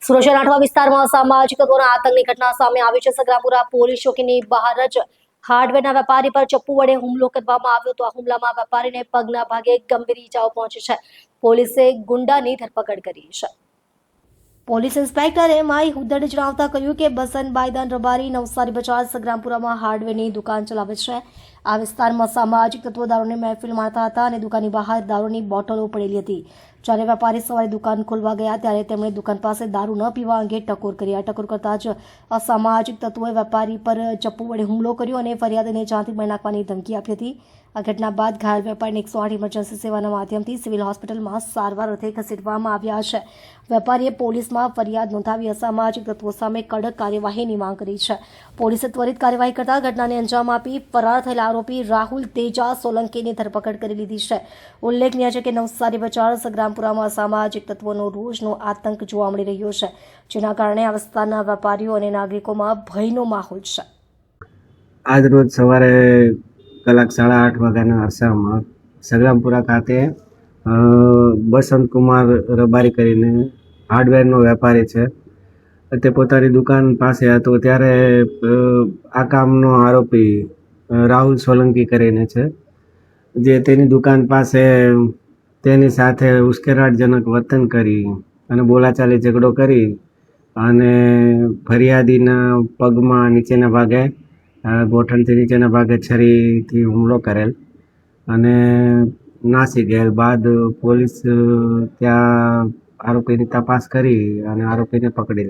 સુરત શહેરના વિસ્તારમાં સામાજિક તત્વોના આતંકની ઘટના સામે આવી છે। સગરાપુરા પોલીસ ચોકીની બહાર જ હાર્ડવેરના વેપારી પર ચપ્પુ વડે હુમલો કરવામાં આવ્યો તો આ હુમલામાં વેપારીને પગના ભાગે ગંભીર ઈજાઓ પહોંચી છે। પોલીસે ગુંડાની ધરપકડ કરી છે। Police inspector એમ.આઈ. હુદ્દડે જણાવતા કહ્યું કે બસન બાયદાન રબારી નવસારી બજાર સગરામપુરામાં હાર્ડવેરની દુકાન ચલાવે છે। આ વિસ્તારમાં સામાજિક તત્વો દારૂની મહેફિલ માણતા હતા અને દુકાનની બહાર દારૂની બોટલો પડેલી હતી। જ્યારે વેપારી સવારે દુકાન ખોલવા ગયા ત્યારે તેમણે દુકાન પાસે દારૂ ન પીવા અંગે ટકોર કરી। આ ટકોર કરતા જ અસામાજિક તત્વોએ વેપારી પર ચપ્પુ વડે હુમલો કર્યો અને ફરિયાદીને જાનથી મારી નાખવાની ધમકી આપી હતી। આ ઘટના બાદ ઘાયલ વેપારીને 108 ઇમરજન્સી સેવાના માધ્યમથી સિવિલ હોસ્પિટલમાં સારવાર અર્થે ખસેડવામાં આવ્યા છે। વેપારીએ પોલીસમાં ફરિયાદ નોંધાવી અસામાજિક તત્વો સામે કડક કાર્યવાહીની માંગ કરી છે। પોલીસે ત્વરિત કાર્યવાહી કરતા ઘટનાને અંજામ આપી ફરાર થયેલા આરોપી રાહુલ તેજા સોલંકીની ધરપકડ કરી લીધી છે। ઉલ્લેખનીય છે કે નવસારી બજાર સગરામપુરામાં અસામાજિક તત્વોનો રોજનો આતંક જોવા મળી રહ્યો છે, જેના કારણે આ વિસ્તારના વેપારીઓ અને નાગરિકોમાં ભયનો માહોલ છે। આજ રોજ સવારે કલાક 8:30 વાગ્યાના અરસામાં સગરામપુરા ખાતે બસંતકુમાર રબારી કરીને હાર્ડવેરનો વેપારી છે, તે પોતાની દુકાન પાસે હતો ત્યારે આ કામનો આરોપી રાહુલ સોલંકી કરીને છે, જે તેની દુકાન પાસે તેની સાથે ઉશ્કેરાટજનક વર્તન કરી અને બોલાચાલી ઝઘડો કરી અને ફરિયાદીના પગમાં નીચેના ભાગે ગોઠણથી નીચેના ભાગે છરીથી હુમલો કરેલ અને નાસી ગયેલ બાદ પોલીસ ત્યાં આરોપીની તપાસ કરી અને આરોપીને પકડી